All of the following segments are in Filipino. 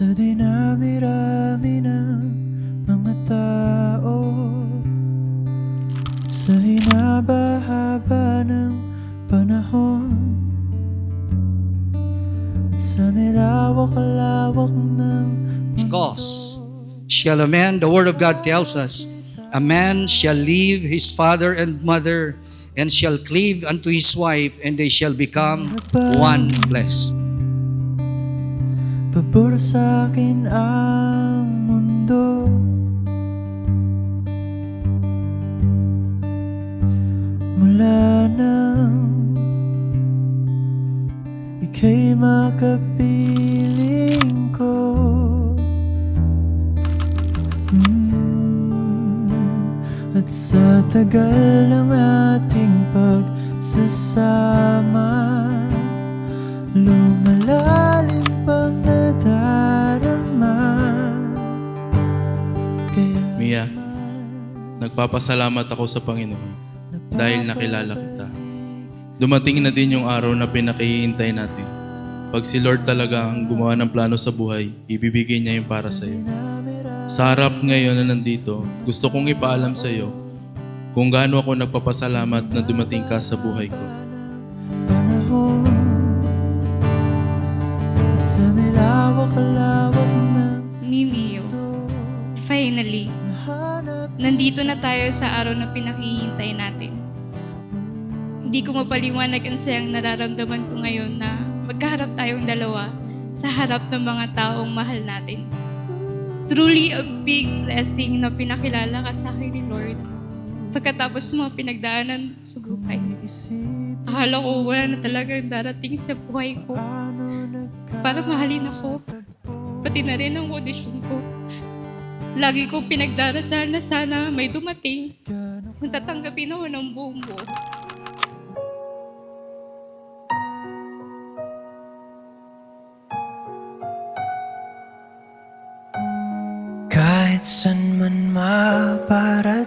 Sa dinami-rami ng mga tao, sa hinaba-haba ng panahon, at sa nilawak-lawak ng Cause shall a man, the word of God tells us, a man shall leave his father and mother and shall cleave unto his wife, and they shall become one flesh. pabor sa akin ang mundo, mula nang ika'y makapiling ko. At sa tagal ng ating pagsasama, lumalalim pang nadarama. Kaya Mia, nagpapasalamat ako sa Panginoon dahil nakilala kita. Dumating na din yung araw na pinakihintay natin. Pag si Lord talaga ang gumawa ng plano sa buhay, ibibigay niya yung para sa iyo. Sa harap ngayon na nandito, gusto kong ipaalam sa iyo kung gaano ako nagpapasalamat na dumating ka sa buhay ko. panahon, at sa nilawak-lawak ng Mimio, finally, hanap nandito na tayo sa araw na pinakihintay natin. Hindi ko mapaliwanag ang sayang nararamdaman ko ngayon na magkaharap tayong dalawa sa harap ng mga taong mahal natin. Truly a big blessing na pinakilala ka sa akin ni Lord. Pagkatapos mga pinagdaanan sa buhay, akala ko wala na talagang darating sa buhay ko para mahalin ako, pati na rin ang audition ko. Lagi kong pinagdarasal na sana may dumating kung tatanggapin ako ng buong buo. kahit san man maparating,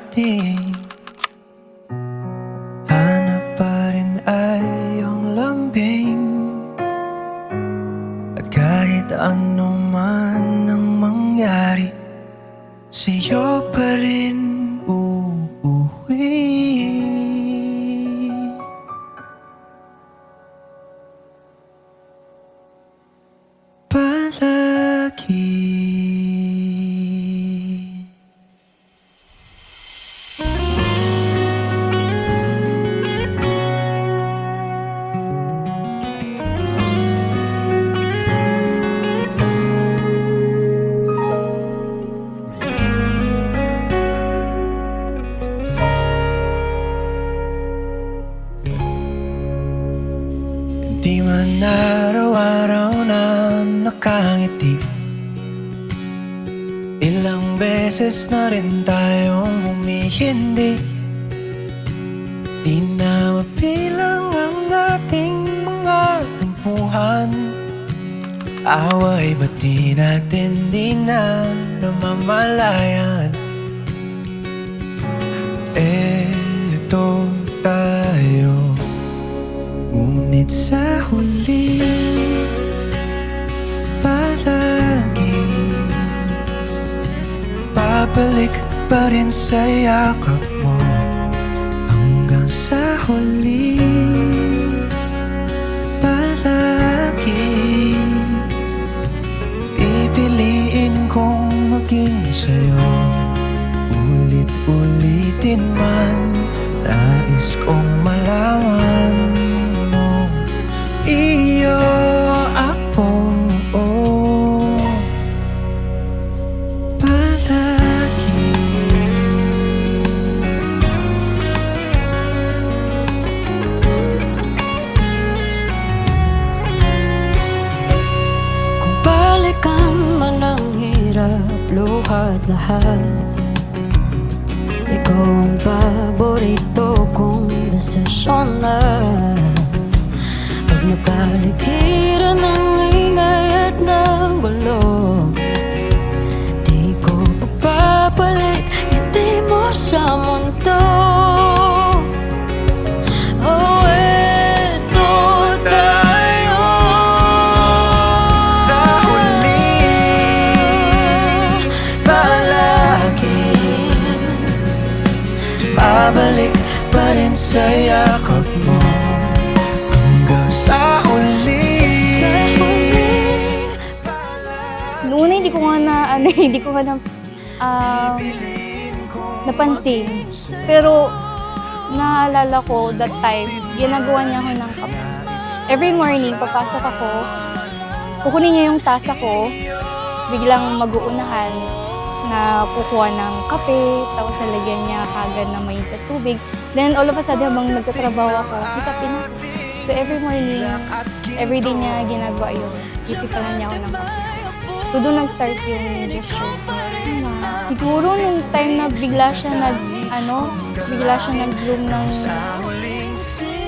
hanap pa rin ay iyong lambing. At kahit ano man ang mangyari, sa'yo pa rin uuwi. Palagi. Di man araw-araw na nakangiti, ilang beses na rin tayong humihindi. Di na mapilang ang ating mga tampuhan, away ba't di natin di na namamalayan? Eto tayo, ngunit sa huli, palagi babalik pa rin sa yakap mo hanggang sa huli. Palagi pipiliin kong maging sa'yo, ulit-ulitin man, nais kong malaman mo, iyo ako, palagi. Kung balikan man ang hirap, luhat lahat, ikaw ang paborito kong desisyon na. Pag napaligiran ng ingay at ng gulo, di ko papapalit ngiti mo sa mundo. Oh, eto tayo. Sa huli, rin sa yakap mo hanggang sa huli. Noon hindi ko nga na, hindi ko nga na, napansin. Pero, naalala ko that time, ginagawa niya ako ng kape. Every morning, papasok ako, kukunin niya yung tasa ko, biglang mag-uunahan na kukuha ng kape, tapos lalagyan niya kagad na mainit at tubig. Then, all of a sudden, habang nagtatrabaho ako, may kape na ako. So, every morning, every day niya ginagawa yun. Itipalan niya ako ng kape. So, doon nag-start yung gestures niya. Siguro nung time na bigla siya nag-bloom ng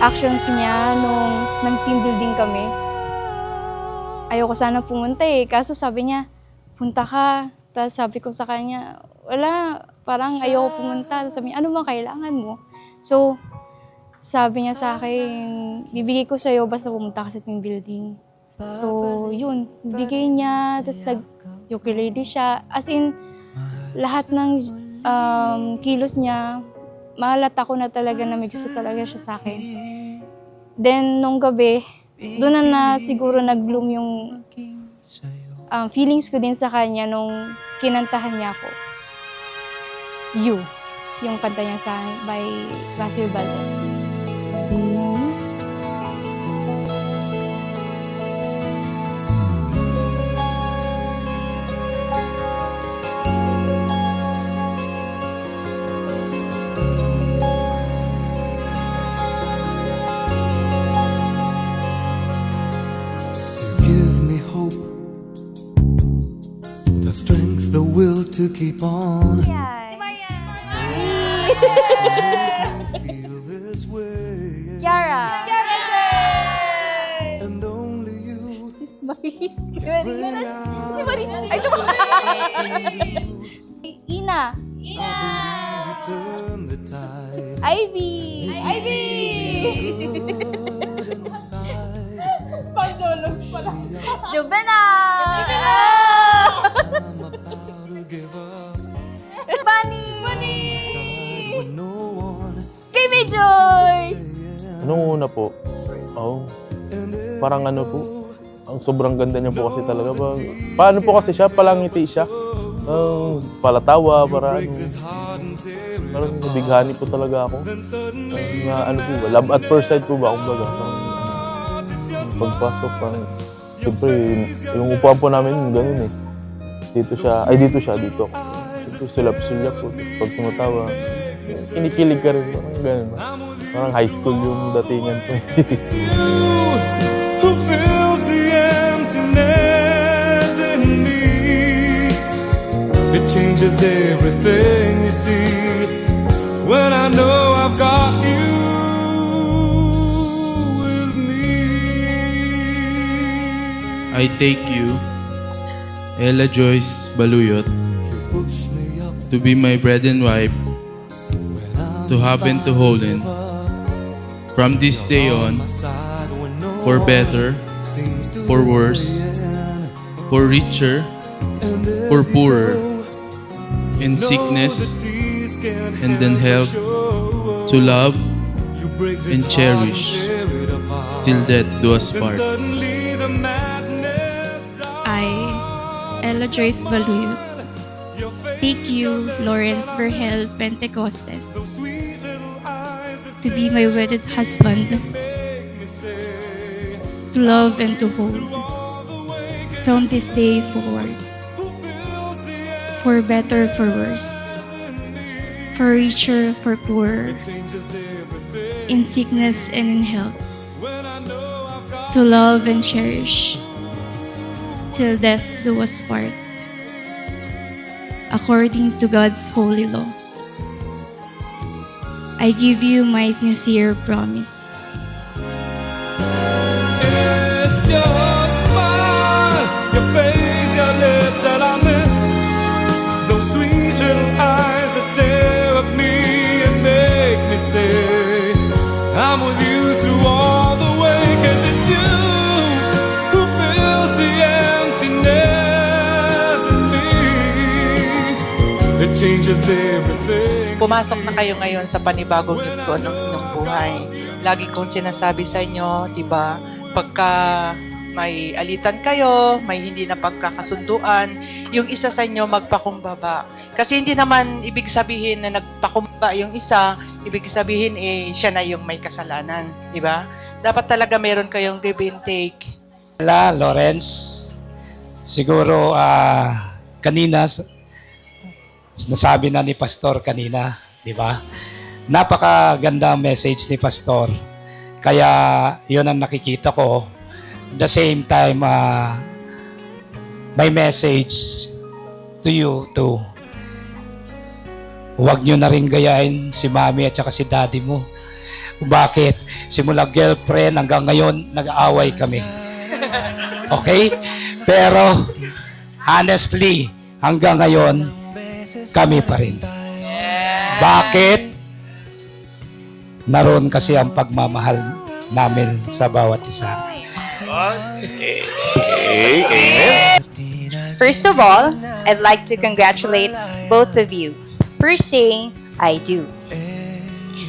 actions niya nung nag-team building kami. Ayoko sana pumunta kaso sabi niya, punta ka. Tapos sabi ko sa kanya, wala, parang ayoko pumunta. Tapos sabi niya, ano ba kailangan mo? So, sabi niya sa akin, bibigay ko sa'yo basta pumunta ka sa team building. So, yun, bigay niya, tapos nag-ukulele siya. As in, lahat ng kilos niya, mahalata ko na talaga na may gusto talaga siya sa akin. Then, nung gabi, doon na siguro nag-bloom yung feelings ko din sa kanya nung kinantahan niya ako. You, yung kanta niya sa by Basil Valdez. Give me hope, the strength, the will to keep on. Feel this way, Kiara! and only you. Maris! Si Maris! Ay, ito Ina! Turn the tide Ivy! Juvenal! I'm about to give up. Bunny! When no one KB Joyce! Nung una po, parang ano po, ang sobrang ganda niya po kasi talaga. Paano po kasi siya, palangiti siya. Palatawa, parang nabighani po talaga ako. Ano po ba, love at first sight po ba, kumbaga. Pagpasok, siyempre, yung upuan po namin, ganun eh. Dito siya. Siyempre, sulap-sulap po. Pag tumatawa, kinikilig ka rin. Parang ganun. Parang high school yung datingan po. who fills the emptiness in me. It changes everything you see when I know I've got you with me. I take you, Ella Joyce Baluyot, Push me up to be my bread and wife, when I'm to have and to hold in. From this day on, side when no for better, seems to for worse, for richer, for poorer, in sickness and in health, to love and cherish till death do us part. I, Ella Joyce Baluyot, take you, Lawrence Vergel Pentecostes, to be my wedded husband, to love and to hold, from this day forward, for better, for worse, for richer, for poorer, in sickness and in health, to love and cherish, till death do us part, according to God's holy law. I give you my sincere promise. It's your smile, your face, your lips that I miss. Those sweet little eyes that stare at me and make me say, I'm with you through all the way. 'Cause it's you who fills the emptiness in me. It changes everything. Pumasok na kayo ngayon sa panibagong yugto ng buhay. Lagi kong sinasabi sa inyo, di ba, pagka may alitan kayo, may hindi na pagkakasunduan, yung isa sa inyo magpakumbaba. Kasi hindi naman ibig sabihin na nagpakumbaba yung isa, ibig sabihin siya na yung may kasalanan, di ba? Dapat talaga meron kayong give and take. Lawrence, siguro kanina nasabi na ni Pastor kanina, di ba? Napakaganda message ni Pastor. Kaya yun ang nakikita ko. At the same time, my message to you too. Huwag nyo na rin gayahin si mami at saka si daddy mo. Bakit? Simula girlfriend hanggang ngayon, nag-aaway kami. Okay? Pero, honestly, hanggang ngayon, kami pa rin. Bakit? Naroon kasi ang pagmamahal namin sa bawat isa. First of all, I'd like to congratulate both of you for saying I do.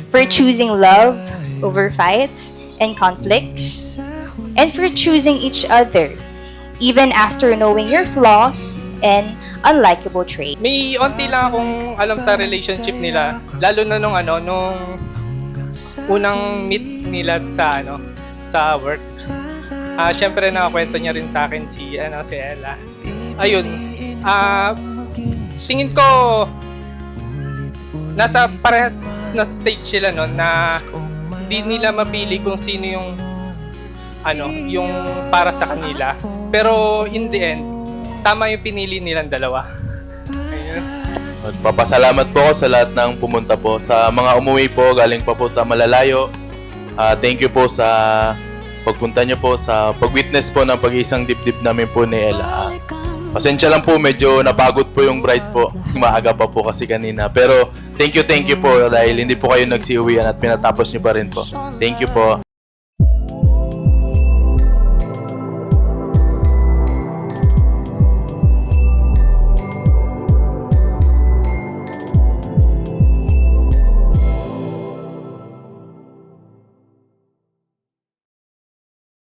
For choosing love over fights and conflicts. And for choosing each other, even after knowing your flaws and unlikable traits. May onti lang akong alam sa relationship nila, lalo na nung unang meet nila sa work. Syempre nakakwento niya rin sa akin si Ella. Ayun. Tingin ko nasa parehas na stage sila na di nila mapili kung sino yung para sa kanila. Pero in the end, tama yung pinili nilang dalawa. Ayun. Magpapasalamat po ako sa lahat ng pumunta po. Sa mga umuwi po, galing pa po sa malalayo. Thank you po sa pagpunta niyo po, sa pag-witness po ng pag-iisang dibdib namin po ni Ella. Pasensya lang po, medyo napagod po yung bride po. Maaga pa po kasi kanina. Pero thank you po dahil hindi po kayo nagsiuwian at pinatapos niyo pa rin po. Thank you po.